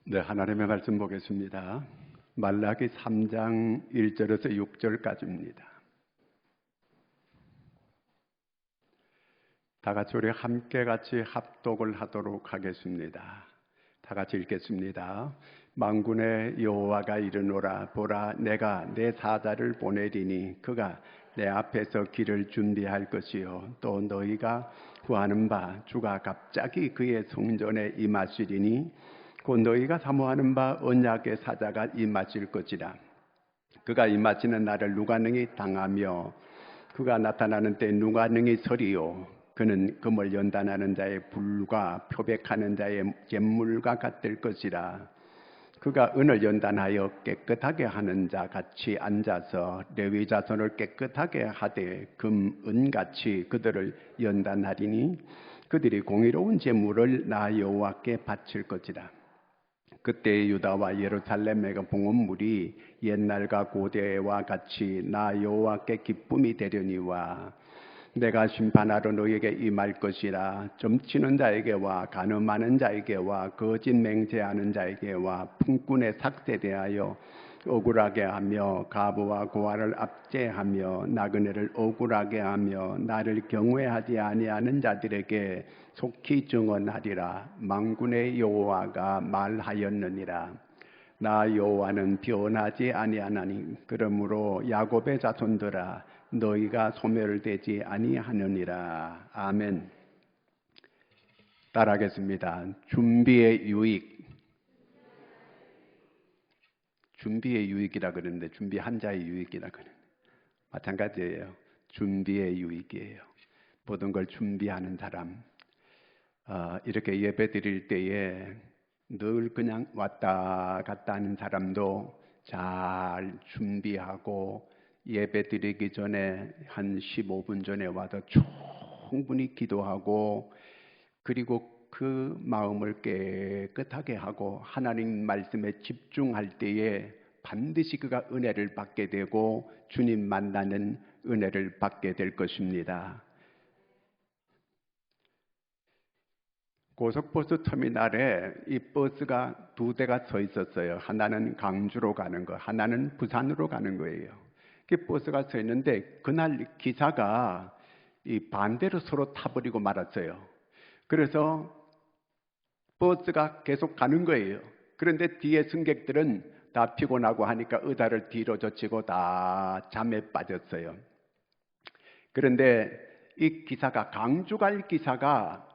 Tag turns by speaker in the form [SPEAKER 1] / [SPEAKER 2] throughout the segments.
[SPEAKER 1] 네, 하나님의 말씀 보겠습니다. 말라기 3장 1절에서 6절까지입니다. 다 같이 우리 함께 같이 합독을 하도록 하겠습니다. 다 같이 읽겠습니다. 만군의 여호와가 이르노라. 보라, 내가 내 사자를 보내리니 그가 내 앞에서 길을 준비할 것이요 또 너희가 구하는 바 주가 갑자기 그의 성전에 임하시리니 곧 너희가 사모하는 바 언약의 사자가 임하실 것이라. 그가 임하시는 날을 누가 능히 당하며 그가 나타나는 때 누가 능히 서리요. 그는 금을 연단하는 자의 불과 표백하는 자의 잿물과 같을 것이라. 그가 은을 연단하여 깨끗하게 하는 자 같이 앉아서 레위 자손을 깨끗하게 하되 금, 은같이 그들을 연단하리니 그들이 공의로운 제물을 나 여호와께 바칠 것이라. 그때 유다와 예루살렘의 봉헌물이 옛날과 고대와 같이 나 여호와께 기쁨이 되려니와 내가 심판하러 너에게 임할 것이라. 점치는 자에게와 간음하는 자에게와 거짓 맹세하는 자에게와 품꾼의 삭제 대하여 억울하게 하며 과부와 고아를 압제하며 나그네를 억울하게 하며 나를 경외하지 아니하는 자들에게 속히 증언하리라. 만군의 여호와가 말하였느니라. 나 여호와는 변하지 아니하나니 그러므로 야곱의 자손들아 너희가 소멸되지 아니하느니라. 아멘. 따라하겠습니다. 준비의 유익. 준비의 유익이라 그러는데 준비한 자의 유익이라 그러는 마찬가지예요. 준비의 유익이에요. 모든 걸 준비하는 사람. 이렇게 예배 드릴 때에 늘 그냥 왔다 갔다 하는 사람도 잘 준비하고 예배 드리기 전에 한 15분 전에 와서 충분히 기도하고 그리고 그 마음을 깨끗하게 하고 하나님 말씀에 집중할 때에 반드시 그가 은혜를 받게 되고 주님 만나는 은혜를 받게 될 것입니다. 고속버스 터미널에 이 버스가 두 대가 서 있었어요. 하나는 강주로 가는 거, 하나는 부산으로 가는 거예요. 그 버스가 서 있는데 그날 기사가 이 반대로 서로 타버리고 말았어요. 그래서 버스가 계속 가는 거예요. 그런데 뒤에 승객들은 다 피곤하고 하니까 의자를 뒤로 젖히고 다 잠에 빠졌어요. 그런데 이 기사가 강주 갈 기사가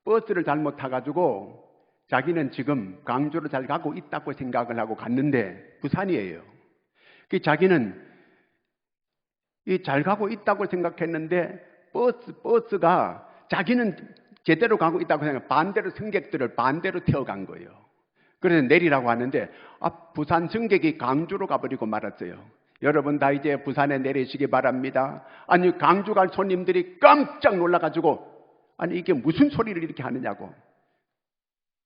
[SPEAKER 1] 버스를 잘못 타가지고 자기는 지금 강주로 잘 가고 있다고 생각을 하고 갔는데 부산이에요. 그 자기는 이 잘 가고 있다고 생각했는데 버스가 자기는 제대로 가고 있다고 생각 반대로 승객들을 반대로 태워간 거예요. 그래서 내리라고 하는데 부산 승객이 강주로 가버리고 말았어요. 여러분 다 이제 부산에 내리시기 바랍니다. 아니 강주 갈 손님들이 깜짝 놀라가지고 아니 이게 무슨 소리를 이렇게 하느냐고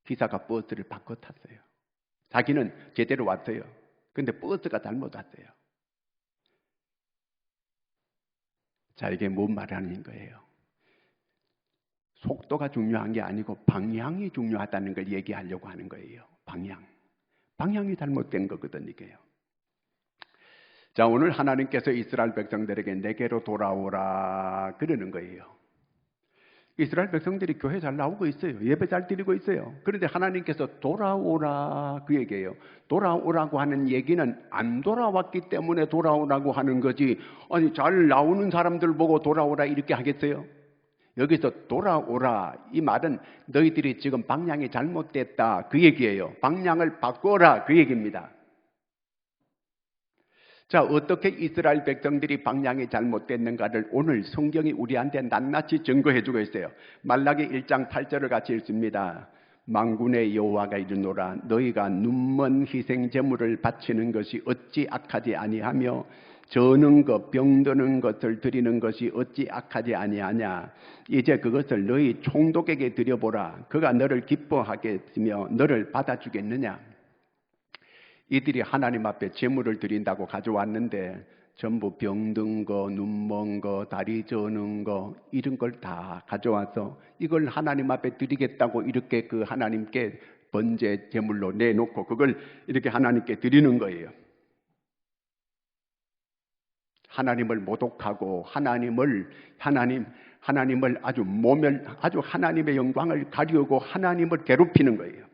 [SPEAKER 1] 기사가 버스를 바꿔 탔어요. 자기는 제대로 왔어요. 근데 버스가 잘못 왔어요. 자, 이게 뭔 말하는 거예요? 속도가 중요한 게 아니고 방향이 중요하다는 걸 얘기하려고 하는 거예요. 방향이 잘못된 거거든 이게요. 자, 오늘 하나님께서 이스라엘 백성들에게 내게로 돌아오라 그러는 거예요. 이스라엘 백성들이 교회 잘 나오고 있어요. 예배 잘 드리고 있어요. 그런데 하나님께서 돌아오라 그 얘기예요. 돌아오라고 하는 얘기는 안 돌아왔기 때문에 돌아오라고 하는 거지. 아니 잘 나오는 사람들 보고 돌아오라 이렇게 하겠어요? 여기서 돌아오라 이 말은 너희들이 지금 방향이 잘못됐다 그 얘기예요. 방향을 바꿔라 그 얘기입니다. 자, 어떻게 이스라엘 백성들이 방향이 잘못됐는가를 오늘 성경이 우리한테 낱낱이 증거해주고 있어요. 말라기 1장 8절을 같이 읽습니다. 만군의 여호와가 이르노라. 너희가 눈먼 희생 제물을 바치는 것이 어찌 악하지 아니하며 저는 것, 병드는 것을 드리는 것이 어찌 악하지 아니하냐. 이제 그것을 너희 총독에게 드려보라. 그가 너를 기뻐하겠으며 너를 받아주겠느냐. 이들이 하나님 앞에 제물을 드린다고 가져왔는데 전부 병든 거, 눈먼 거, 다리 저는 거 이런 걸 다 가져와서 이걸 하나님 앞에 드리겠다고 이렇게 그 하나님께 번제 제물로 내놓고 그걸 이렇게 하나님께 드리는 거예요. 하나님을 모독하고 하나님을 아주 하나님의 영광을 가리우고 하나님을 괴롭히는 거예요.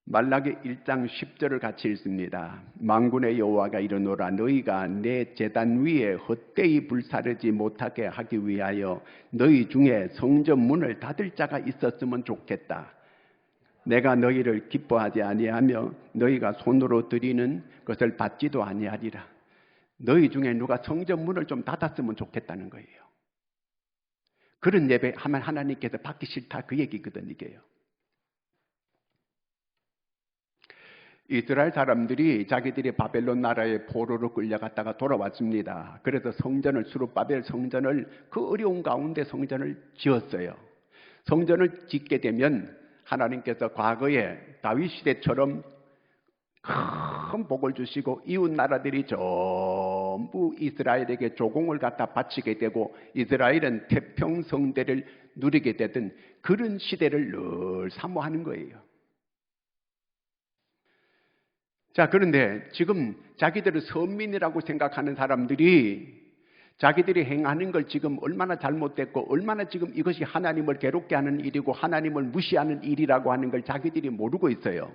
[SPEAKER 1] 말라기 1장 10절을 같이 읽습니다. 만군의 여호와가 이르노라 너희가 내 제단 위에 헛되이 불사르지 못하게 하기 위하여 너희 중에 성전 문을 닫을 자가 있었으면 좋겠다. 내가 너희를 기뻐하지 아니하며 너희가 손으로 드리는 것을 받지도 아니하리라. 너희 중에 누가 성전 문을 좀 닫았으면 좋겠다는 거예요. 그런 예배 하면 하나님께서 받기 싫다 그 얘기거든 이게요. 이스라엘 사람들이 자기들이 바벨론 나라의 포로로 끌려갔다가 돌아왔습니다. 그래서 수룹바벨 성전을 그 어려운 가운데 성전을 지었어요. 성전을 짓게 되면 하나님께서 과거에 다윗 시대처럼 큰 복을 주시고 이웃 나라들이 전부 이스라엘에게 조공을 갖다 바치게 되고 이스라엘은 태평성대를 누리게 되던 그런 시대를 늘 사모하는 거예요. 자, 그런데 지금 자기들을 선민이라고 생각하는 사람들이 자기들이 행하는 걸 지금 얼마나 잘못됐고 얼마나 지금 이것이 하나님을 괴롭게 하는 일이고 하나님을 무시하는 일이라고 하는 걸 자기들이 모르고 있어요.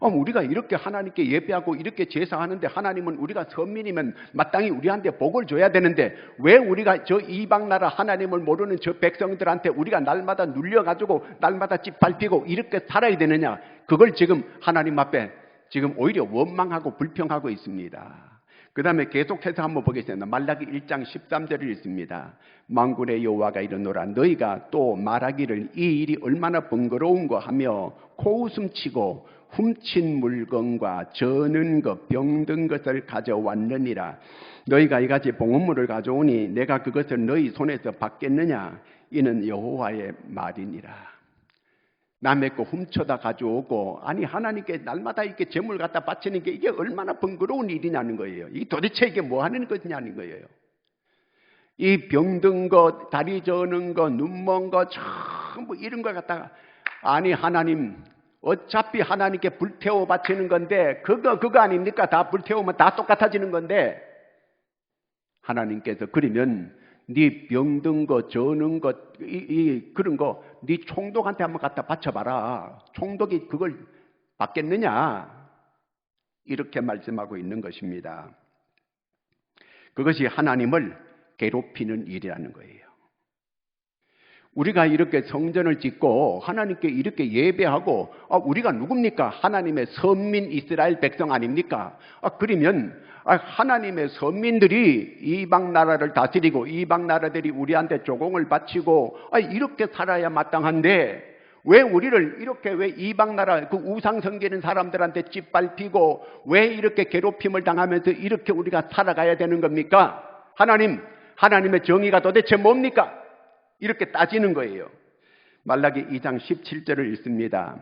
[SPEAKER 1] 우리가 이렇게 하나님께 예배하고 이렇게 제사하는데 하나님은 우리가 선민이면 마땅히 우리한테 복을 줘야 되는데 왜 우리가 저 이방 나라 하나님을 모르는 저 백성들한테 우리가 날마다 눌려가지고 날마다 짓밟히고 이렇게 살아야 되느냐. 그걸 지금 하나님 앞에 지금 오히려 원망하고 불평하고 있습니다. 그 다음에 계속해서 한번 보겠습니다. 말라기 1장 13절을 읽습니다. 만군의 여호와가 이르노라 너희가 또 말하기를 이 일이 얼마나 번거로운가 하며 코웃음치고 훔친 물건과 저는 것 병든 것을 가져왔느니라. 너희가 이같이 봉헌물을 가져오니 내가 그것을 너희 손에서 받겠느냐. 이는 여호와의 말이니라. 남의 거 훔쳐다 가져오고 아니 하나님께 날마다 이렇게 제물 갖다 바치는 게 이게 얼마나 번거로운 일이냐는 거예요. 이 도대체 이게 뭐 하는 것이냐는 거예요. 이 병든 것, 다리 저는 것, 눈먼 것 전부 이런 걸 갖다가 아니 하나님 어차피 하나님께 불태워 바치는 건데 그거 아닙니까? 다 불태우면 다 똑같아지는 건데 하나님께서 그러면 네 병든 거, 저는 것, 그런 거, 네 총독한테 한번 갖다 바쳐봐라. 총독이 그걸 받겠느냐? 이렇게 말씀하고 있는 것입니다. 그것이 하나님을 괴롭히는 일이라는 거예요. 우리가 이렇게 성전을 짓고 하나님께 이렇게 예배하고 우리가 누굽니까? 하나님의 선민 이스라엘 백성 아닙니까? 그러면 하나님의 선민들이 이방 나라를 다스리고 이방 나라들이 우리한테 조공을 바치고 이렇게 살아야 마땅한데 왜 우리를 이렇게 왜 이방 나라 그 우상 섬기는 사람들한테 짓밟히고 왜 이렇게 괴롭힘을 당하면서 이렇게 우리가 살아가야 되는 겁니까? 하나님의 정의가 도대체 뭡니까? 이렇게 따지는 거예요. 말라기 2장 17절을 읽습니다.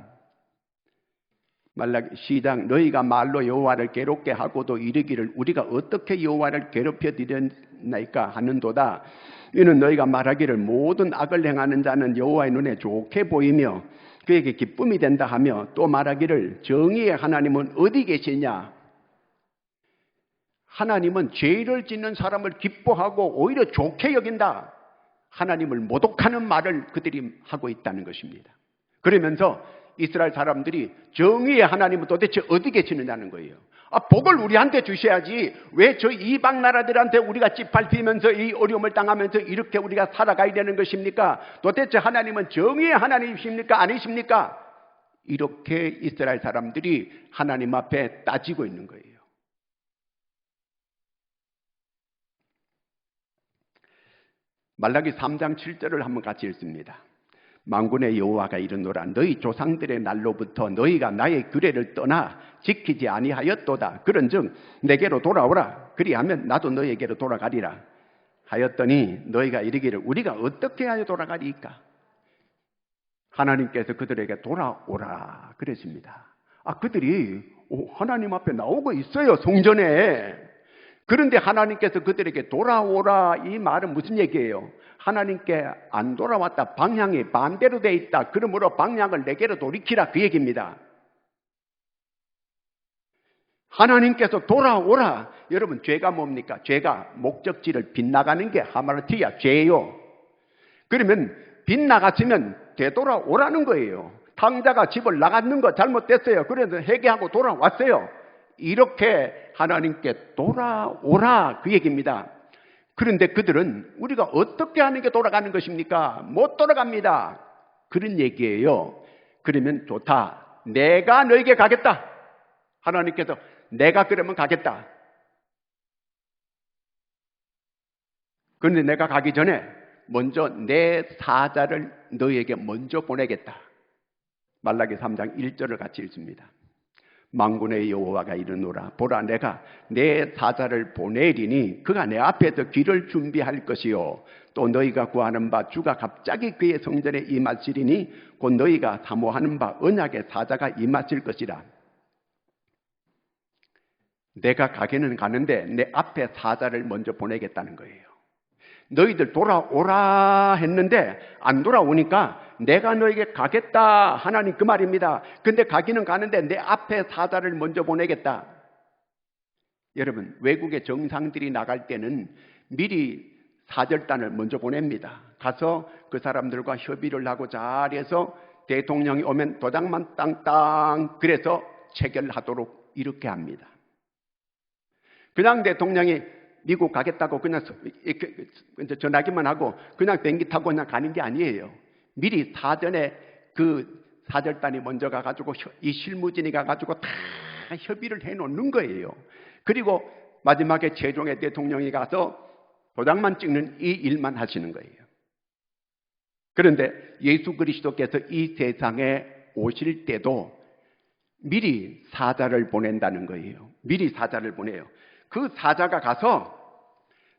[SPEAKER 1] 말라기 시작 너희가 말로 여호와를 괴롭게 하고도 이르기를 우리가 어떻게 여호와를 괴롭혀 드렸나이까 하는도다. 이는 너희가 말하기를 모든 악을 행하는 자는 여호와의 눈에 좋게 보이며 그에게 기쁨이 된다 하며 또 말하기를 정의의 하나님은 어디 계시냐. 하나님은 죄를 짓는 사람을 기뻐하고 오히려 좋게 여긴다. 하나님을 모독하는 말을 그들이 하고 있다는 것입니다. 그러면서 이스라엘 사람들이 정의의 하나님은 도대체 어디 계시느냐는 거예요. 복을 우리한테 주셔야지 왜 저 이방 나라들한테 우리가 짓밟히면서 이 어려움을 당하면서 이렇게 우리가 살아가야 되는 것입니까? 도대체 하나님은 정의의 하나님이십니까? 아니십니까? 이렇게 이스라엘 사람들이 하나님 앞에 따지고 있는 거예요. 말라기 3장 7절을 한번 같이 읽습니다. 만군의 여호와가 이르노라 너희 조상들의 날로부터 너희가 나의 규례를 떠나 지키지 아니하였도다. 그런즉 내게로 돌아오라. 그리하면 나도 너희에게로 돌아가리라 하였더니 너희가 이르기를 우리가 어떻게 하여 돌아가리까? 하나님께서 그들에게 돌아오라 그랬습니다. 그들이 하나님 앞에 나오고 있어요. 성전에. 그런데 하나님께서 그들에게 돌아오라, 이 말은 무슨 얘기예요? 하나님께 안 돌아왔다, 방향이 반대로 돼 있다, 그러므로 방향을 내게로 돌이키라, 그 얘기입니다. 하나님께서 돌아오라. 여러분, 죄가 뭡니까? 죄가 목적지를 빗나가는 게 하마르티야, 죄요. 그러면 빗나갔으면 되돌아오라는 거예요. 탕자가 집을 나갔는 거 잘못됐어요. 그래서 회개하고 돌아왔어요. 이렇게 하나님께 돌아오라, 그 얘기입니다. 그런데 그들은 우리가 어떻게 하는 게 돌아가는 것입니까? 못 돌아갑니다. 그런 얘기예요. 그러면 좋다, 내가 너에게 가겠다. 하나님께서 내가 그러면 가겠다. 그런데 내가 가기 전에 먼저 내 사자를 너에게 먼저 보내겠다. 말라기 3장 1절을 같이 읽습니다. 만군의 여호와가 이르노라, 보라, 내가 내 사자를 보내리니 그가 내 앞에서 길을 준비할 것이요, 또 너희가 구하는 바 주가 갑자기 그의 성전에 임하시리니 곧 너희가 사모하는 바 언약의 사자가 임하실 것이라. 내가 가기는 가는데 내 앞에 사자를 먼저 보내겠다는 거예요. 너희들 돌아오라 했는데 안 돌아오니까 내가 너에게 가겠다, 하나님 그 말입니다. 근데 가기는 가는데 내 앞에 사자를 먼저 보내겠다. 여러분, 외국의 정상들이 나갈 때는 미리 사절단을 먼저 보냅니다. 가서 그 사람들과 협의를 하고 잘해서 대통령이 오면 도장만 땅땅 그래서 체결하도록 이렇게 합니다. 그냥 대통령이 미국 가겠다고 그냥 전화기만 하고 그냥 비행기 타고 그냥 가는 게 아니에요. 미리 사전에 그 사절단이 먼저 가가지고 이 실무진이 가가지고 다 협의를 해놓는 거예요. 그리고 마지막에 최종의 대통령이 가서 도장만 찍는 이 일만 하시는 거예요. 그런데 예수 그리스도께서 이 세상에 오실 때도 미리 사자를 보낸다는 거예요. 미리 사자를 보내요. 그 사자가 가서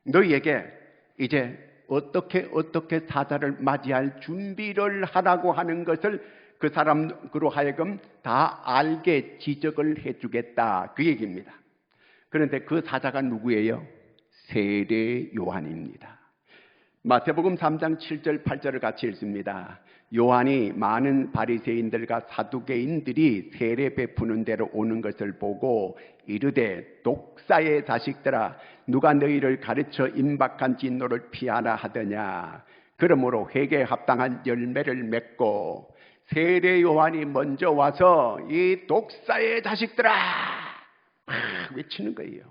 [SPEAKER 1] 너희에게 이제 어떻게 사자를 맞이할 준비를 하라고 하는 것을 그 사람으로 하여금 다 알게 지적을 해주겠다, 그 얘기입니다. 그런데 그 사자가 누구예요? 세례 요한입니다. 마태복음 3장 7절 8절을 같이 읽습니다. 요한이 많은 바리새인들과 사두개인들이 세례 베푸는 데로 오는 것을 보고 이르되, 독사의 자식들아, 누가 너희를 가르쳐 임박한 진노를 피하라 하더냐. 그러므로 회개에 합당한 열매를 맺고. 세례 요한이 먼저 와서 이 독사의 자식들아 막 외치는 거예요.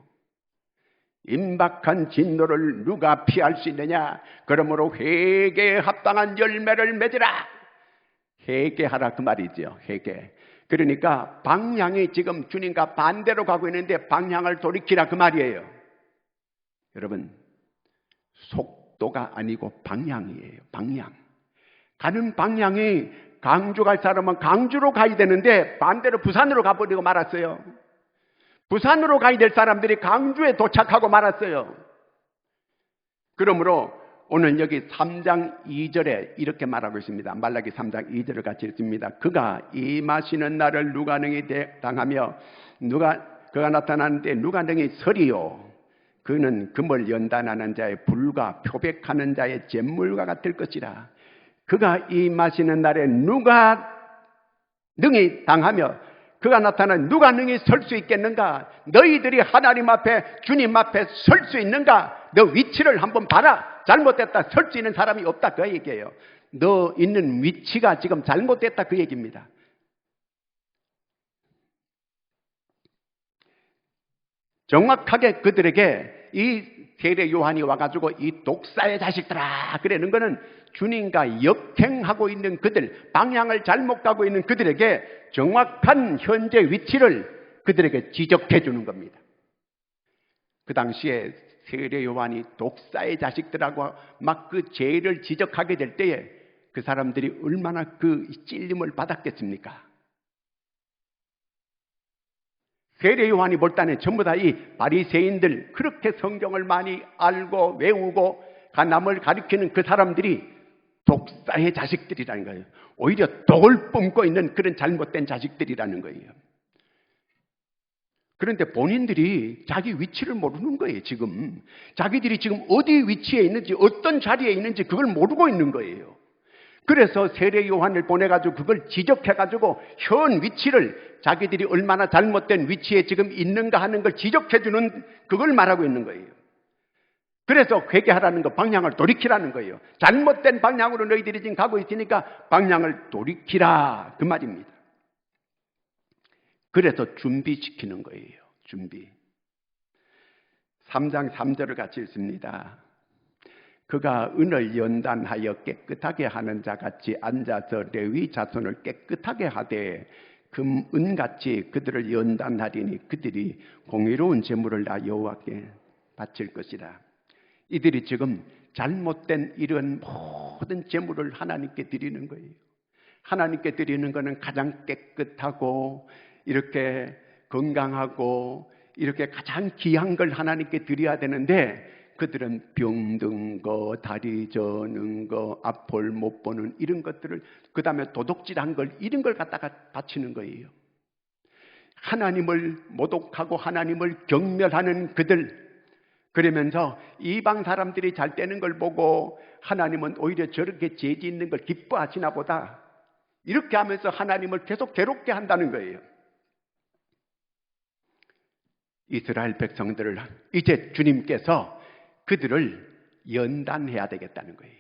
[SPEAKER 1] 임박한 진노를 누가 피할 수 있느냐? 그러므로 회개에 합당한 열매를 맺으라. 회개하라, 그 말이죠. 회개. 그러니까 방향이 지금 주님과 반대로 가고 있는데 방향을 돌이키라, 그 말이에요. 여러분, 속도가 아니고 방향이에요. 방향. 가는 방향이 강주 갈 사람은 강주로 가야 되는데 반대로 부산으로 가버리고 말았어요. 부산으로 가야 될 사람들이 강주에 도착하고 말았어요. 그러므로 오늘 여기 3장 2절에 이렇게 말하고 있습니다. 말라기 3장 2절을 같이 읽습니다. 그가 임하시는 날을 누가 능히 당하며 그가 나타나는데 누가 능히 서리요. 그는 금을 연단하는 자의 불과 표백하는 자의 잿물과 같을 것이라. 그가 임하시는 날에 누가 능히 당하며 그가 나타나는 누가 능히 설 수 있겠는가? 너희들이 하나님 앞에, 주님 앞에 설 수 있는가? 너 위치를 한번 봐라. 잘못됐다, 설 수 있는 사람이 없다, 그 얘기예요. 너 있는 위치가 지금 잘못됐다, 그 얘기입니다. 정확하게 그들에게 이 세례 요한이 와가지고 이 독사의 자식들아 그러는 거는 주님과 역행하고 있는 그들, 방향을 잘못 가고 있는 그들에게 정확한 현재 위치를 그들에게 지적해 주는 겁니다. 그 당시에 세례 요한이 독사의 자식들하고 막 그 죄를 지적하게 될 때에 그 사람들이 얼마나 그 찔림을 받았겠습니까? 세례 요한이 볼 때는 전부 다 이 바리새인들, 그렇게 성경을 많이 알고 외우고 남을 가리키는 그 사람들이 독사의 자식들이라는 거예요. 오히려 독을 뿜고 있는 그런 잘못된 자식들이라는 거예요. 그런데 본인들이 자기 위치를 모르는 거예요, 지금. 자기들이 지금 어디 위치에 있는지, 어떤 자리에 있는지 그걸 모르고 있는 거예요. 그래서 세례 요한을 보내가지고 그걸 지적해가지고 현 위치를 자기들이 얼마나 잘못된 위치에 지금 있는가 하는 걸 지적해주는 그걸 말하고 있는 거예요. 그래서 회개하라는 거, 방향을 돌이키라는 거예요. 잘못된 방향으로 너희들이 지금 가고 있으니까 방향을 돌이키라, 그 말입니다. 그래서 준비시키는 거예요. 준비. 3장 3절을 같이 읽습니다. 그가 은을 연단하여 깨끗하게 하는 자같이 앉아서 레위 자손을 깨끗하게 하되 금, 은같이 그들을 연단하리니 그들이 공의로운 제물을 나 여호와께 바칠 것이라. 이들이 지금 잘못된 이런 모든 제물을 하나님께 드리는 거예요. 하나님께 드리는 것은 가장 깨끗하고 이렇게 건강하고 이렇게 가장 귀한 걸 하나님께 드려야 되는데 그들은 병든 거, 다리 저는 거, 앞을 못 보는 이런 것들을, 그 다음에 도둑질한 걸, 이런 걸 갖다가 바치는 거예요. 하나님을 모독하고 하나님을 경멸하는 그들, 그러면서 이방 사람들이 잘 되는 걸 보고 하나님은 오히려 저렇게 죄지 있는 걸 기뻐하시나 보다, 이렇게 하면서 하나님을 계속 괴롭게 한다는 거예요. 이스라엘 백성들을 이제 주님께서 그들을 연단해야 되겠다는 거예요.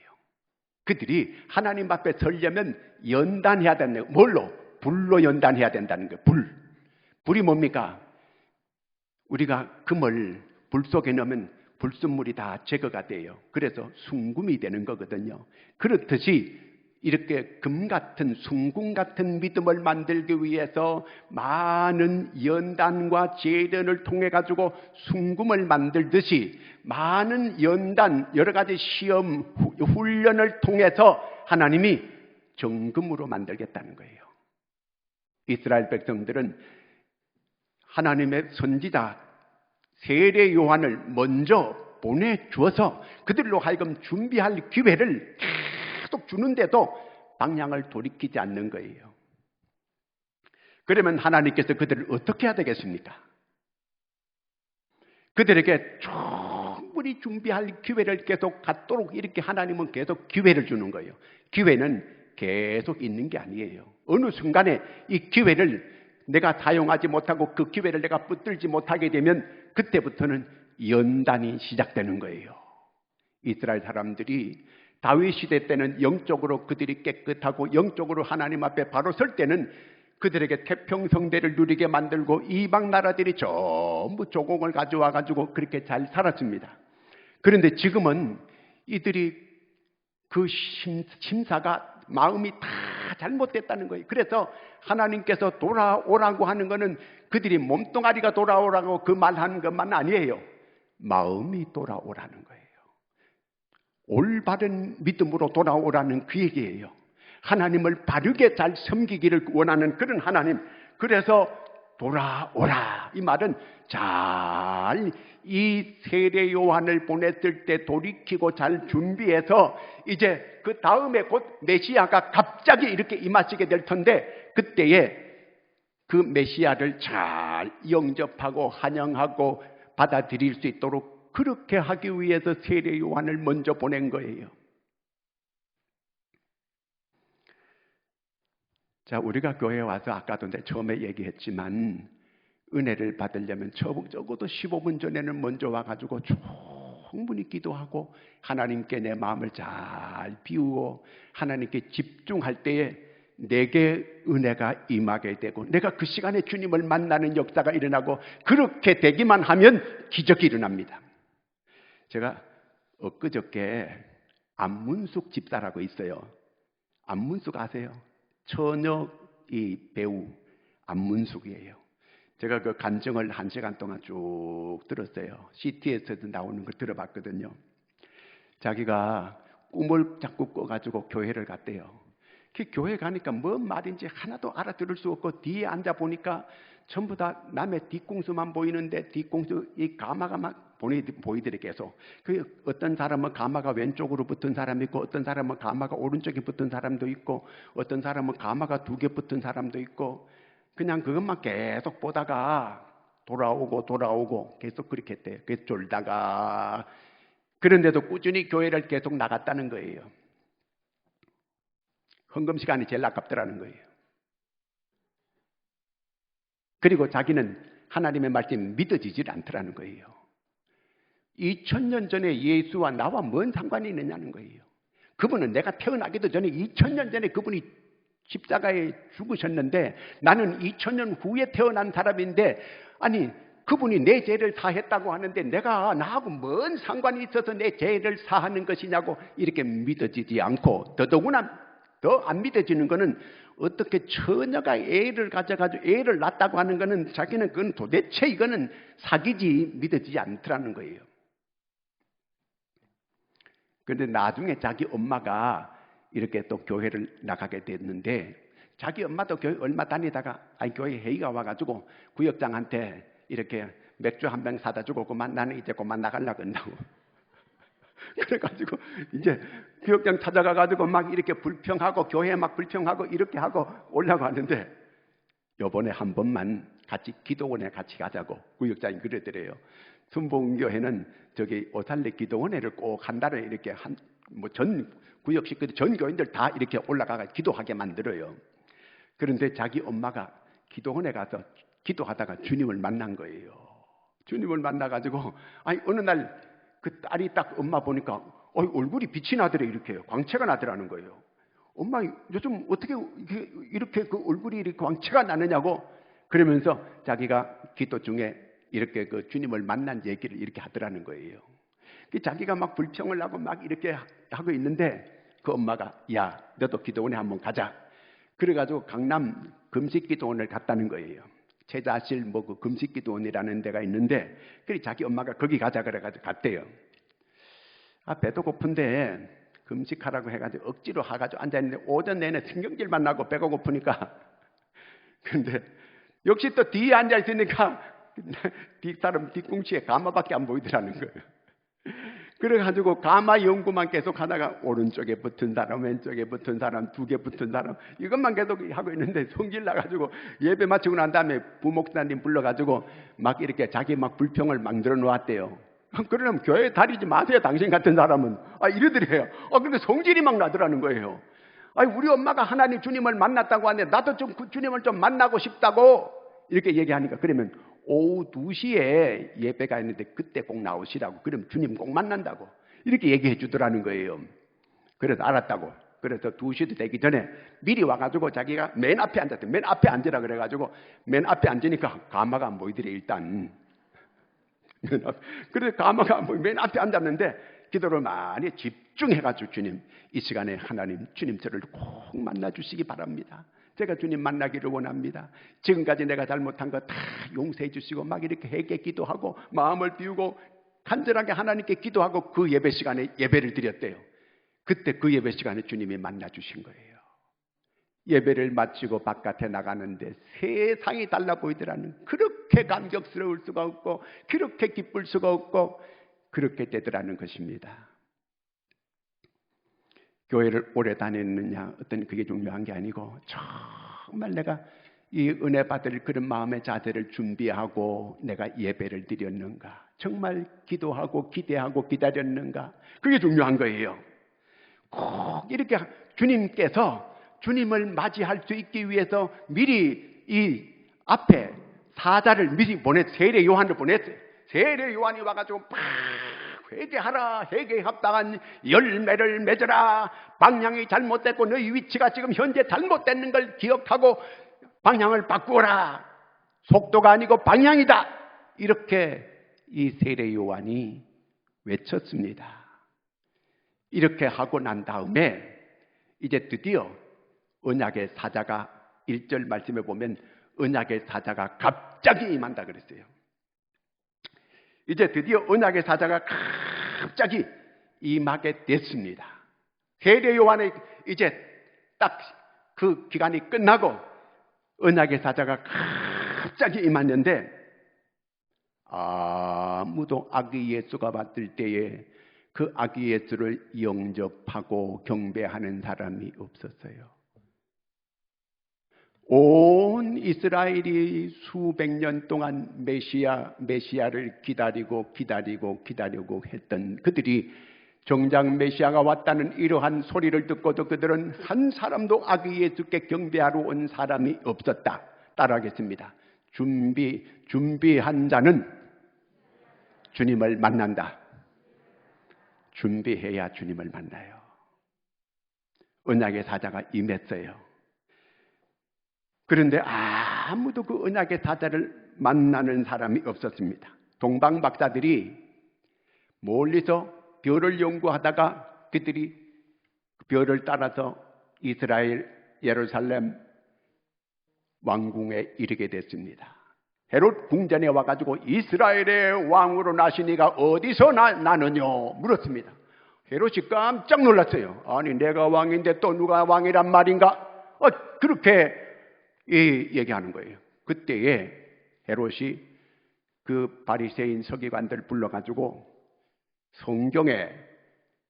[SPEAKER 1] 그들이 하나님 앞에 서려면 연단해야 되는 거예요. 뭘로? 불로 연단해야 된다는 거예요. 불. 불이 뭡니까? 우리가 금을 불 속에 넣으면 불순물이 다 제거가 돼요. 그래서 순금이 되는 거거든요. 그렇듯이 이렇게 금 같은 순금 같은 믿음을 만들기 위해서 많은 연단과 재련을 통해 가지고 순금을 만들듯이 많은 연단, 여러 가지 시험, 훈련을 통해서 하나님이 정금으로 만들겠다는 거예요. 이스라엘 백성들은 하나님의 선지자 세례 요한을 먼저 보내주어서 그들로 하여금 준비할 기회를 계속 주는데도 방향을 돌이키지 않는 거예요. 그러면 하나님께서 그들을 어떻게 해야 되겠습니까? 그들에게 충분히 준비할 기회를 계속 갖도록 이렇게 하나님은 계속 기회를 주는 거예요. 기회는 계속 있는 게 아니에요. 어느 순간에 이 기회를 내가 사용하지 못하고 그 기회를 내가 붙들지 못하게 되면 그때부터는 연단이 시작되는 거예요. 이스라엘 사람들이 다윗 시대 때는 영적으로 그들이 깨끗하고 영적으로 하나님 앞에 바로 설 때는 그들에게 태평성대를 누리게 만들고 이방 나라들이 전부 조공을 가져와 가지고 그렇게 잘 살았습니다. 그런데 지금은 이들이 그 심사가 마음이 다 잘못됐다는 거예요. 그래서 하나님께서 돌아오라고 하는 것은 그들이 몸뚱아리가 돌아오라고 그 말하는 것만 아니에요. 마음이 돌아오라는 거예요. 올바른 믿음으로 돌아오라는 그 얘기예요. 하나님을 바르게 잘 섬기기를 원하는 그런 하나님. 그래서 돌아오라. 이 말은 잘 이 세례 요한을 보냈을 때 돌이키고 잘 준비해서 이제 그 다음에 곧 메시아가 갑자기 이렇게 임하시게 될 텐데 그때에 그 메시아를 잘 영접하고 환영하고 받아들일 수 있도록 그렇게 하기 위해서 세례 요한을 먼저 보낸 거예요. 자, 우리가 교회에 와서 아까도 처음에 얘기했지만 은혜를 받으려면 적어도 15분 전에는 먼저 와가지고 충분히 기도하고 하나님께 내 마음을 잘 비우고 하나님께 집중할 때에 내게 은혜가 임하게 되고 내가 그 시간에 주님을 만나는 역사가 일어나고 그렇게 되기만 하면 기적이 일어납니다. 제가 엊그저께 안문숙 집사라고 있어요. 안문숙 아세요? 천역 이 배우 안문숙이에요. 제가 그 간증을 1시간 동안 쭉 들었어요. CT에서도 나오는 걸 들어봤거든요. 자기가 꿈을 자꾸 꿔가지고 교회를 갔대요. 그 교회 가니까 뭔 말인지 하나도 알아들을 수 없고 뒤에 앉아 보니까 전부 다 남의 뒷공수만 보이는데 뒷공수 이 가마가 막 보이더래 계속. 그 어떤 사람은 가마가 왼쪽으로 붙은 사람이 있고 어떤 사람은 가마가 오른쪽에 붙은 사람도 있고 어떤 사람은 가마가 2개 붙은 사람도 있고 그냥 그것만 계속 보다가 돌아오고 계속 그렇게 했대요. 그래서 졸다가 그런데도 꾸준히 교회를 계속 나갔다는 거예요. 헌금 시간이 제일 아깝더라는 거예요. 그리고 자기는 하나님의 말씀이 믿어지질 않더라는 거예요. 2000년 전에 예수와 나와 뭔 상관이 있느냐는 거예요. 그분은 내가 태어나기도 전에 2000년 전에 그분이 십자가에 죽으셨는데 나는 2000년 후에 태어난 사람인데 아니 그분이 내 죄를 사했다고 하는데 내가 나하고 뭔 상관이 있어서 내 죄를 사하는 것이냐고 이렇게 믿어지지 않고 더더구나 더 안 믿어지는 거는 어떻게 처녀가 애를 가져가지고 애를 낳았다고 하는 거는 자기는 그건 도대체 이거는 사기지 믿어지지 않더라는 거예요. 그런데 나중에 자기 엄마가 이렇게 또 교회를 나가게 됐는데 자기 엄마도 교회 얼마 다니다가 교회 회의가 와가지고 구역장한테 이렇게 맥주 한 병 사다 주고 그만 나는 이제 그만 나가려고 한다고. 그래가지고 이제 구역장 찾아가가지고 막 이렇게 불평하고 교회에 막 불평하고 이렇게 하고 올라가는데 요번에 한 번만 같이 기도원에 같이 가자고 구역장이 그러더래요. 순복음교회는 저기 오살레 기도원회를 꼭 한 달에 이렇게 전 구역 식구들 전 교인들 다 이렇게 올라가가 기도하게 만들어요. 그런데 자기 엄마가 기도원에 가서 기도하다가 주님을 만난 거예요. 주님을 만나가지고 어느 날 그 딸이 딱 엄마 보니까 얼굴이 빛이 나더래. 이렇게 광채가 나더라는 거예요. 엄마 요즘 어떻게 이렇게 그 얼굴이 이렇게 광채가 나느냐고 그러면서 자기가 기도 중에 이렇게 그 주님을 만난 얘기를 이렇게 하더라는 거예요. 자기가 막 불평을 하고 막 이렇게 하고 있는데 그 엄마가 야 너도 기도원에 한번 가자. 그래가지고 강남 금식기도원을 갔다는 거예요. 제자실 그 금식기도원이라는 데가 있는데 그래 자기 엄마가 거기 가자 그래가지고 갔대요. 배도 고픈데 금식하라고 해가지고 억지로 하가지고 앉아있는데 오전 내내 신경질만 나고 배가 고프니까 근데 역시 또 뒤에 앉아있으니까 뒷사람 뒤꿈치에 가마밖에 안 보이더라는 거예요. 그래가지고 가마 연구만 계속 하다가 오른쪽에 붙은 사람 왼쪽에 붙은 사람 2개 붙은 사람 이것만 계속 하고 있는데 성질 나가지고 예배 마치고 난 다음에 부목사님 불러가지고 막 이렇게 자기 막 불평을 만들어 놓았대요. 그러면 교회에 다니지 마세요 당신 같은 사람은 이러더래요. 근데 성질이 막 나더라는 거예요. 우리 엄마가 하나님 주님을 만났다고 하는데 나도 좀 그 주님을 좀 만나고 싶다고 이렇게 얘기하니까 그러면 오후 2시에 예배가 있는데 그때 꼭 나오시라고. 그럼 주님 꼭 만난다고 이렇게 얘기해 주더라는 거예요. 그래서 알았다고. 그래서 2시도 되기 전에 미리 와가지고 자기가 맨 앞에 앉았대. 맨 앞에 앉으라 그래가지고 맨 앞에 앉으니까 가마가 안 보이더래 일단. 그래서 가마가 안 보이. 맨 앞에 앉았는데 기도를 많이 집중해가지고 주님 이 시간에 하나님 주님 저를 꼭 만나주시기 바랍니다. 제가 주님 만나기를 원합니다. 지금까지 내가 잘못한 거 다 용서해 주시고 막 이렇게 회개 기도하고 마음을 비우고 간절하게 하나님께 기도하고 그 예배 시간에 예배를 드렸대요. 그때 그 예배 시간에 주님이 만나 주신 거예요. 예배를 마치고 바깥에 나가는데 세상이 달라 보이더라는 그렇게 감격스러울 수가 없고 그렇게 기쁠 수가 없고 그렇게 되더라는 것입니다. 교회를 오래 다녔느냐 어떤 그게 중요한 게 아니고 정말 내가 이 은혜 받을 그런 마음의 자세를 준비하고 내가 예배를 드렸는가, 정말 기도하고 기대하고 기다렸는가, 그게 중요한 거예요. 꼭 이렇게 주님께서 주님을 맞이할 수 있기 위해서 미리 이 앞에 사자를 미리 세례 요한을 보냈어요. 세례 요한이 와가지고 막 회개하라, 회개에 합당한 열매를 맺어라, 방향이 잘못됐고 너희 위치가 지금 현재 잘못됐는 걸 기억하고 방향을 바꾸어라, 속도가 아니고 방향이다, 이렇게 이 세례 요한이 외쳤습니다. 이렇게 하고 난 다음에 이제 드디어 언약의 사자가 1절 말씀에 보면 언약의 사자가 갑자기 임한다 그랬어요. 이제 드디어 언약의 사자가 갑자기 임하게 됐습니다. 세례 요한의 이제 딱 그 기간이 끝나고 언약의 사자가 갑자기 임했는데 아무도 아기 예수가 봤을 때에 그 아기 예수를 영접하고 경배하는 사람이 없었어요. 온 이스라엘이 수백 년 동안 메시아를 기다리고 했던 그들이 정작 메시아가 왔다는 이러한 소리를 듣고도 그들은 한 사람도 아기 예수께 경배하러 온 사람이 없었다. 따라하겠습니다. 준비한 자는 주님을 만난다. 준비해야 주님을 만나요. 언약의 사자가 임했어요. 그런데 아무도 그 언약의 사자를 만나는 사람이 없었습니다. 동방 박사들이 멀리서 별을 연구하다가 그들이 별을 따라서 이스라엘 예루살렘 왕궁에 이르게 됐습니다. 헤롯 궁전에 와가지고 이스라엘의 왕으로 나시니가 어디서 나느냐 물었습니다. 헤롯이 깜짝 놀랐어요. 아니 내가 왕인데 또 누가 왕이란 말인가? 그렇게 얘기하는 거예요. 그때에 헤롯이 그 바리새인 서기관들 불러가지고 성경에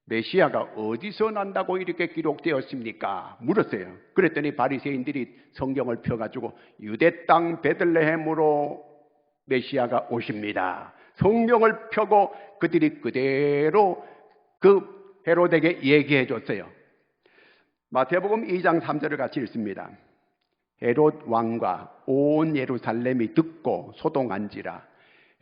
[SPEAKER 1] 메시아가 어디서 난다고 이렇게 기록되었습니까? 물었어요. 그랬더니 바리새인들이 성경을 펴가지고 유대 땅 베들레헴으로 메시아가 오십니다. 성경을 펴고 그들이 그대로 그 헤롯에게 얘기해 줬어요. 마태복음 2장 3절을 같이 읽습니다. 헤롯 왕과 온 예루살렘이 듣고 소동한지라.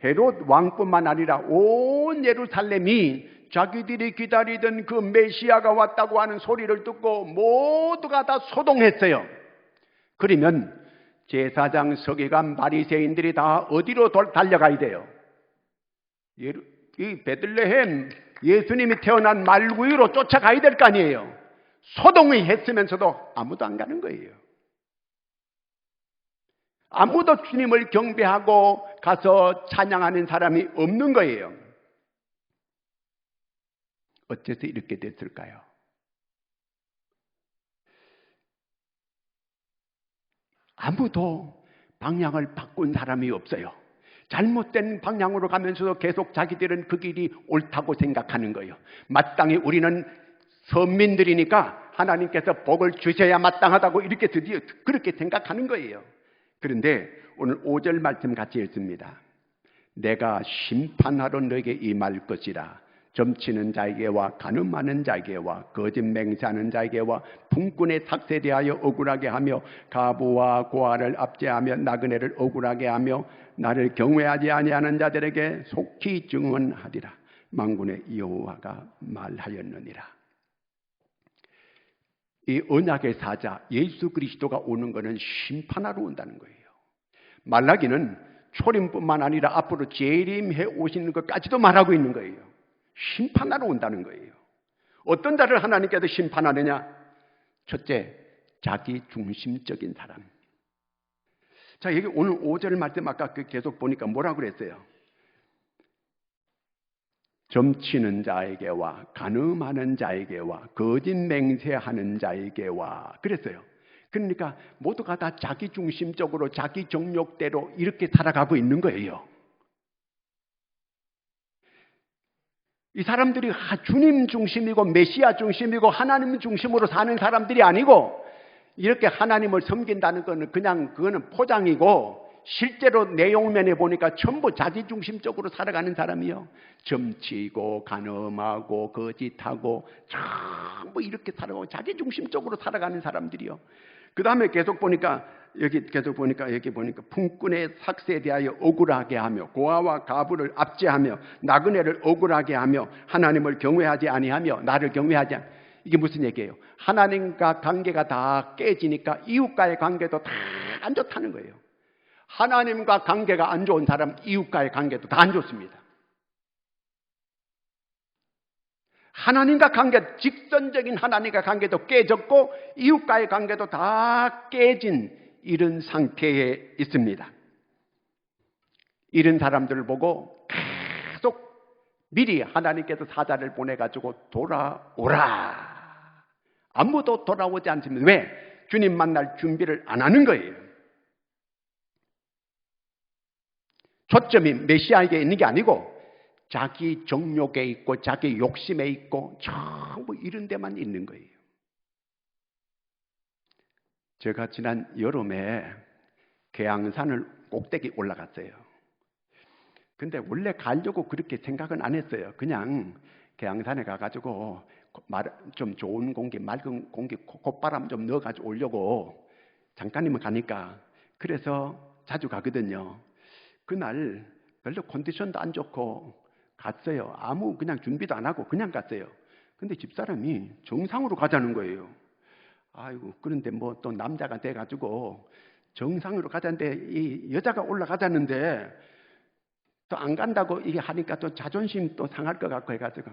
[SPEAKER 1] 헤롯 왕뿐만 아니라 온 예루살렘이 자기들이 기다리던 그 메시아가 왔다고 하는 소리를 듣고 모두가 다 소동했어요. 그러면 제사장, 서기관, 바리새인들이 다 어디로 달려가야 돼요? 이 베들레헴 예수님이 태어난 말구유로 쫓아가야 될 거 아니에요. 소동이 했으면서도 아무도 안 가는 거예요. 아무도 주님을 경배하고 가서 찬양하는 사람이 없는 거예요. 어째서 이렇게 됐을까요? 아무도 방향을 바꾼 사람이 없어요. 잘못된 방향으로 가면서도 계속 자기들은 그 길이 옳다고 생각하는 거예요. 마땅히 우리는 선민들이니까 하나님께서 복을 주셔야 마땅하다고 이렇게 드디어 그렇게 생각하는 거예요. 그런데 오늘 5절 말씀 같이 읽습니다. 내가 심판하러 너에게 임할 것이라. 점치는 자에게와 간음하는 자에게와 거짓 맹세하는 자에게와 품꾼의 삭세에 대하여 억울하게 하며 가부와 고아를 압제하며 나그네를 억울하게 하며 나를 경외하지 아니하는 자들에게 속히 증언하리라. 만군의 여호와가 말하였느니라. 이 언약의 사자 예수 그리스도가 오는 것은 심판하러 온다는 거예요. 말라기는 초림뿐만 아니라 앞으로 재림해 오시는 것까지도 말하고 있는 거예요. 심판하러 온다는 거예요. 어떤 자를 하나님께서 심판하느냐? 첫째, 자기 중심적인 사람. 자, 여기 오늘 5절 말씀 아까 계속 보니까 뭐라고 그랬어요? 점치는 자에게와 간음하는 자에게와 거짓 맹세하는 자에게와 그랬어요. 그러니까 모두가 다 자기 중심적으로 자기 정욕대로 이렇게 살아가고 있는 거예요. 이 사람들이 주님 중심이고 메시아 중심이고 하나님 중심으로 사는 사람들이 아니고 이렇게 하나님을 섬긴다는 것은 그냥 그거는 포장이고 실제로 내용면에 보니까 전부 자기 중심적으로 살아가는 사람이요. 점치고 간음하고 거짓하고 전부 이렇게 살아가고 자기 중심적으로 살아가는 사람들이요. 그 다음에 계속 보니까 여기 보니까 품꾼의 삭세에 대하여 억울하게 하며 고아와 가부를 압제하며 나그네를 억울하게 하며 하나님을 경외하지 아니하며 나를 경외하지 아니. 이게 무슨 얘기예요? 하나님과 관계가 다 깨지니까 이웃과의 관계도 다 안 좋다는 거예요. 하나님과 관계가 안 좋은 사람 이웃과의 관계도 다 안 좋습니다. 하나님과 관계, 직선적인 하나님과 관계도 깨졌고 이웃과의 관계도 다 깨진 이런 상태에 있습니다. 이런 사람들을 보고 계속 미리 하나님께서 사자를 보내가지고 돌아오라. 아무도 돌아오지 않습니다. 왜? 주님 만날 준비를 안 하는 거예요. 초점이 메시아에게 있는 게 아니고 자기 정욕에 있고 자기 욕심에 있고 전부 이런 데만 있는 거예요. 제가 지난 여름에 계양산을 꼭대기 올라갔어요. 근데 원래 가려고 그렇게 생각은 안 했어요. 그냥 계양산에 가가지고 좀 좋은 공기, 맑은 공기, 콧바람 좀 넣어가지고 오려고 잠깐이면 가니까. 그래서 자주 가거든요. 그날 별로 컨디션도 안 좋고 갔어요. 아무 그냥 준비도 안 하고 그냥 갔어요. 근데 집사람이 정상으로 가자는 거예요. 아이고, 그런데 뭐 또 남자가 돼가지고 정상으로 가자는데 이 여자가 올라가자는데 또 안 간다고 이게 하니까 또 자존심 또 상할 것 같고 해가지고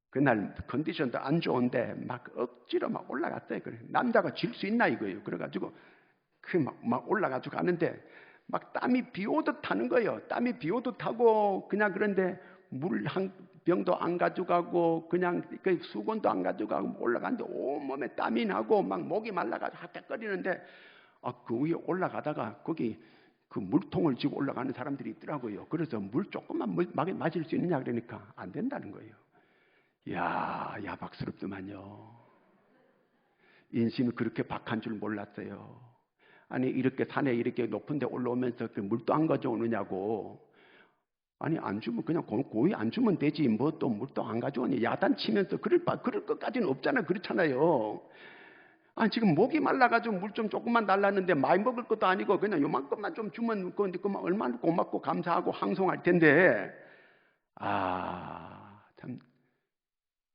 [SPEAKER 1] 그날 컨디션도 안 좋은데 막 억지로 막 올라갔어요. 그래. 남자가 질 수 있나 이거예요. 그래가지고 막 올라가지고 가는데 막 땀이 비 오듯 타는 거예요. 땀이 비 오듯 타고 그냥. 그런데 물 한 병도 안 가져가고 그냥 그 수건도 안 가져가고 올라가는데 온몸에 땀이 나고 막 목이 말라가지고 핫핫거리는데 그 위에 올라가다가 거기 그 물통을 쥐고 올라가는 사람들이 있더라고요. 그래서 물 조금만 마실 수 있느냐 그러니까 안 된다는 거예요. 이야, 야박스럽더만요. 인심이 그렇게 박한 줄 몰랐어요. 아니 이렇게 산에 이렇게 높은 데 올라오면서 그 물도 안 가져오느냐고. 아니 안 주면 그냥 고이 안 주면 되지 뭐 또 물도 안 가져오니 야단치면서 그럴 것까지는 없잖아. 그렇잖아요. 아니 지금 목이 말라가지고 물 좀 조금만 달라는데 많이 먹을 것도 아니고 그냥 요만큼만 좀 주면 그런데 그만 얼마나 고맙고 감사하고 항송할 텐데. 참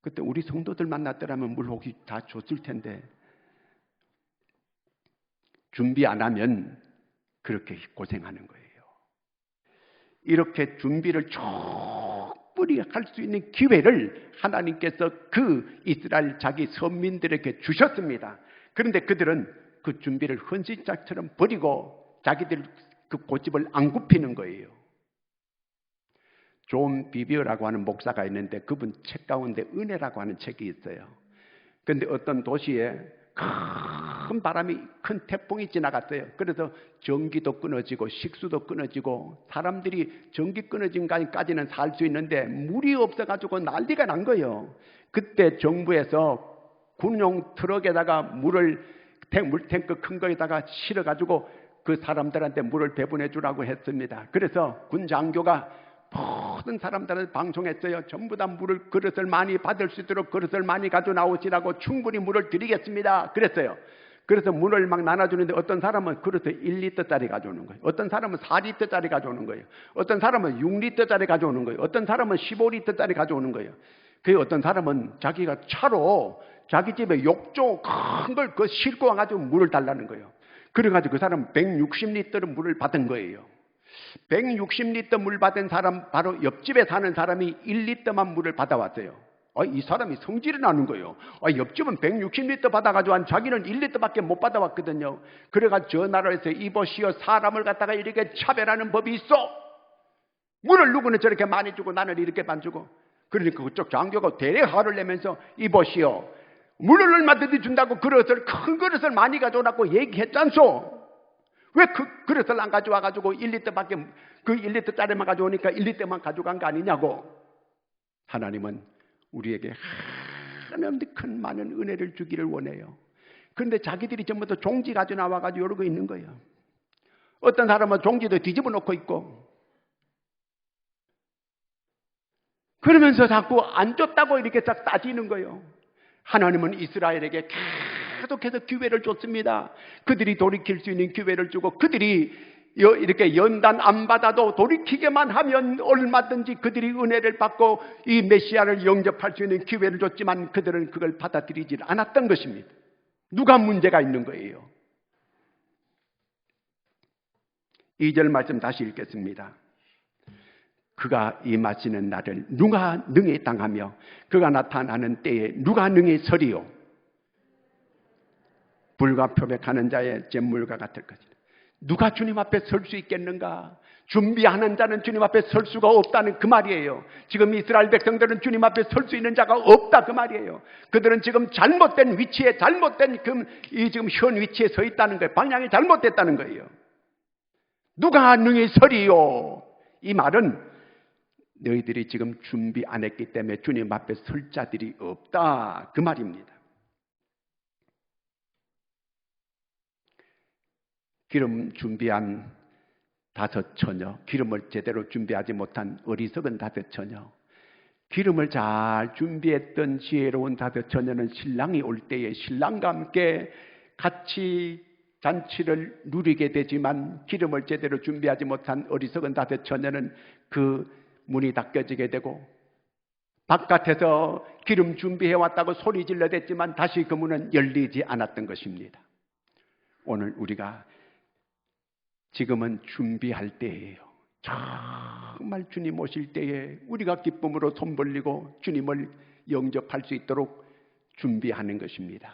[SPEAKER 1] 그때 우리 성도들 만났더라면 물 혹시 다 줬을 텐데 준비 안 하면 그렇게 고생하는 거예요. 이렇게 준비를 충분히 할 수 있는 기회를 하나님께서 그 이스라엘 자기 선민들에게 주셨습니다. 그런데 그들은 그 준비를 헌신짝처럼 버리고 자기들 그 고집을 안 굽히는 거예요. 존 비비어라고 하는 목사가 있는데 그분 책 가운데 은혜라고 하는 책이 있어요. 그런데 어떤 도시에 큰 바람이, 큰 태풍이 지나갔어요. 그래서 전기도 끊어지고 식수도 끊어지고 사람들이 전기 끊어진 까지는 살 수 있는데 물이 없어가지고 난리가 난 거예요. 그때 정부에서 군용 트럭에다가 물탱크 큰 거에다가 실어가지고 그 사람들한테 물을 배분해 주라고 했습니다. 그래서 군 장교가 모든 사람들을 방송했어요. 전부 다 그릇을 많이 받을 수 있도록 그릇을 많이 가져 나오시라고 충분히 물을 드리겠습니다. 그랬어요. 그래서 물을 막 나눠주는데 어떤 사람은 그릇을 1리터짜리 가져오는 거예요. 어떤 사람은 4리터짜리 가져오는 거예요. 어떤 사람은 6리터짜리 가져오는 거예요. 어떤 사람은 15리터짜리 가져오는 거예요. 그 어떤 사람은 자기가 차로 자기 집에 욕조 큰 걸 싣고 와가지고 물을 달라는 거예요. 그래가지고 그 사람은 160리터를 물을 받은 거예요. 160리터 물 받은 사람, 바로 옆집에 사는 사람이 1리터만 물을 받아왔어요. 이 사람이 성질이 나는 거예요. 옆집은 160리터 받아가지고 자기는 1리터밖에 못 받아왔거든요. 그래가 전화를 해서 이보시오, 사람을 갖다가 이렇게 차별하는 법이 있어. 물을 누구는 저렇게 많이 주고 나는 이렇게 안 주고. 그러니까 그쪽 장교가 대래 화를 내면서 이보시오, 물을 얼마든지 준다고 큰 그릇을 많이 가져오라고 얘기했잖소. 왜 그 그릇을 안 가져와가지고 1리터밖에, 그 1리터짜리만 가져오니까 1리터만 가져간 거 아니냐고. 하나님은 우리에게 한없이 큰 많은 은혜를 주기를 원해요. 그런데 자기들이 전부 다 종지 가져 나와가지고 이러고 있는 거예요. 어떤 사람은 종지도 뒤집어 놓고 있고, 그러면서 자꾸 안 줬다고 이렇게 딱 따지는 거예요. 하나님은 이스라엘에게 계속해서 기회를 줬습니다. 그들이 돌이킬 수 있는 기회를 주고, 그들이 이렇게 연단 안 받아도 돌이키게만 하면 얼마든지 그들이 은혜를 받고 이 메시아를 영접할 수 있는 기회를 줬지만 그들은 그걸 받아들이지 않았던 것입니다. 누가 문제가 있는 거예요? 2절 말씀 다시 읽겠습니다. 그가 임하시는 날을 누가 능히 당하며 그가 나타나는 때에 누가 능히 서리요? 불과 표백하는 자의 잿물과 같을 것이다. 누가 주님 앞에 설 수 있겠는가? 준비하는 자는 주님 앞에 설 수가 없다는 그 말이에요. 지금 이스라엘 백성들은 주님 앞에 설 수 있는 자가 없다 그 말이에요. 그들은 지금 잘못된 위치에, 잘못된 지금 현 위치에 서 있다는 거예요. 방향이 잘못됐다는 거예요. 누가 능히 서리요? 이 말은 너희들이 지금 준비 안 했기 때문에 주님 앞에 설 자들이 없다 그 말입니다. 기름 준비한 5 처녀, 기름을 제대로 준비하지 못한 어리석은 5 처녀, 기름을 잘 준비했던 지혜로운 5 처녀는 신랑이 올 때에 신랑과 함께 같이 잔치를 누리게 되지만, 기름을 제대로 준비하지 못한 어리석은 5 처녀는 그 문이 닫혀지게 되고, 바깥에서 기름 준비해 왔다고 소리 질러댔지만 다시 그 문은 열리지 않았던 것입니다. 오늘 우리가 지금은 준비할 때예요. 정말 주님 오실 때에 우리가 기쁨으로 손 벌리고 주님을 영접할 수 있도록 준비하는 것입니다.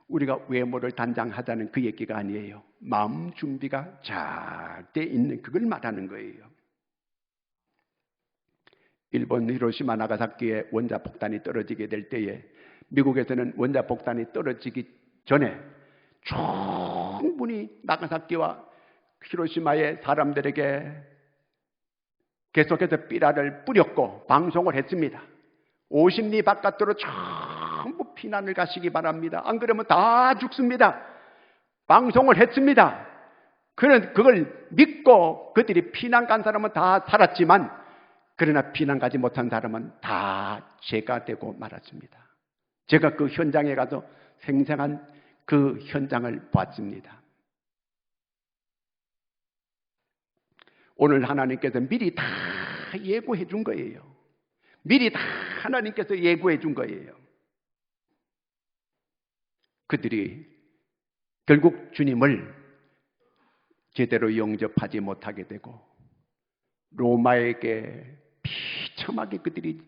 [SPEAKER 1] 우리가 외모를 단장하자는 그 얘기가 아니에요. 마음 준비가 잘 돼 있는, 그걸 말하는 거예요. 일본 히로시마 나가사키에 원자폭탄이 떨어지게 될 때에 미국에서는 원자폭탄이 떨어지기 전에 충분히 나가사키와 히로시마의 사람들에게 계속해서 삐라를 뿌렸고 방송을 했습니다. 50리 바깥으로 전부 피난을 가시기 바랍니다. 안 그러면 다 죽습니다. 방송을 했습니다. 그걸 믿고 그들이 피난 간 사람은 다 살았지만, 그러나 피난 가지 못한 사람은 다 죄가 되고 말았습니다. 제가 그 현장에 가서 생생한 그 현장을 봤습니다. 오늘 하나님께서 미리 다 예고해 준 거예요. 미리 다 하나님께서 예고해 준 거예요. 그들이 결국 주님을 제대로 영접하지 못하게 되고, 로마에게 비참하게 그들이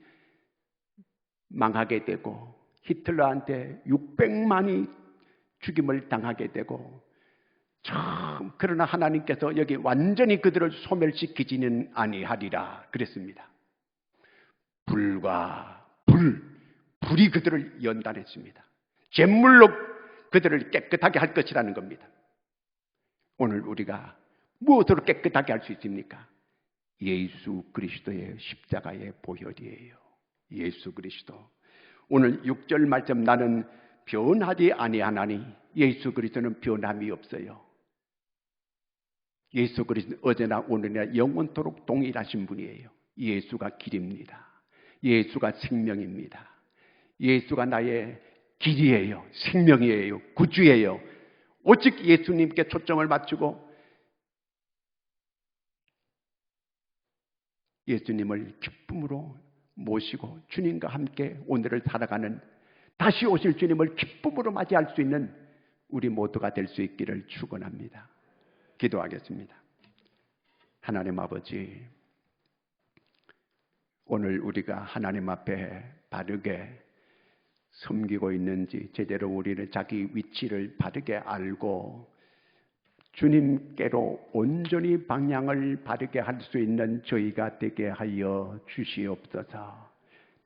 [SPEAKER 1] 망하게 되고, 히틀러한테 600만이 죽임을 당하게 되고, 참, 그러나 하나님께서 여기 완전히 그들을 소멸시키지는 아니하리라 그랬습니다. 불이 그들을 연단했습니다. 잿물로 그들을 깨끗하게 할 것이라는 겁니다. 오늘 우리가 무엇으로 깨끗하게 할 수 있습니까? 예수 그리스도의 십자가의 보혈이에요. 예수 그리스도. 오늘 6절 말씀, 나는 변하지 아니하나니, 예수 그리스도는 변함이 없어요. 예수 그리스도 어제나 오늘이나 영원토록 동일하신 분이에요. 예수가 길입니다. 예수가 생명입니다. 예수가 나의 길이에요. 생명이에요. 구주예요. 오직 예수님께 초점을 맞추고 예수님을 기쁨으로 모시고 주님과 함께 오늘을 살아가는, 다시 오실 주님을 기쁨으로 맞이할 수 있는 우리 모두가 될 수 있기를 축원합니다. 기도하겠습니다. 하나님 아버지, 오늘 우리가 하나님 앞에 바르게 섬기고 있는지, 제대로 우리는 자기 위치를 바르게 알고 주님께로 온전히 방향을 바르게 할 수 있는 저희가 되게 하여 주시옵소서.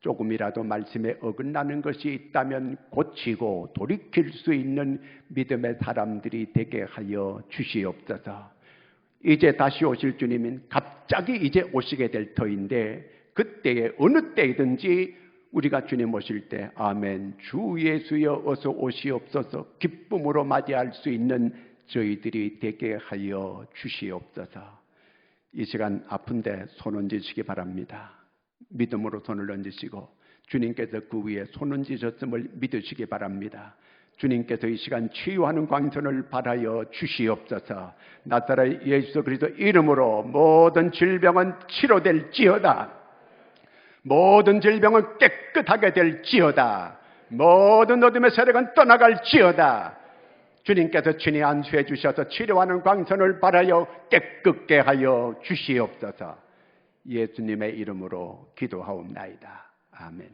[SPEAKER 1] 조금이라도 말씀에 어긋나는 것이 있다면 고치고 돌이킬 수 있는 믿음의 사람들이 되게 하여 주시옵소서. 이제 다시 오실 주님은 갑자기 이제 오시게 될 터인데, 그때에 어느 때이든지 우리가 주님 오실 때 아멘, 주 예수여 어서 오시옵소서 기쁨으로 맞이할 수 있는 저희들이 되게 하여 주시옵소서. 이 시간 아픈데 손 얹으시기 바랍니다. 믿음으로 손을 얹으시고 주님께서 그 위에 손 얹으셨음을 믿으시기 바랍니다. 주님께서 이 시간 치유하는 광선을 바라여 주시옵소서. 나사렛 예수 그리스도 이름으로 모든 질병은 치료될지어다. 모든 질병은 깨끗하게 될지어다. 모든 어둠의 세력은 떠나갈지어다. 주님께서 친히 안수해 주셔서 치료하는 광선을 바라여 깨끗게 하여 주시옵소서. 예수님의 이름으로 기도하옵나이다. 아멘.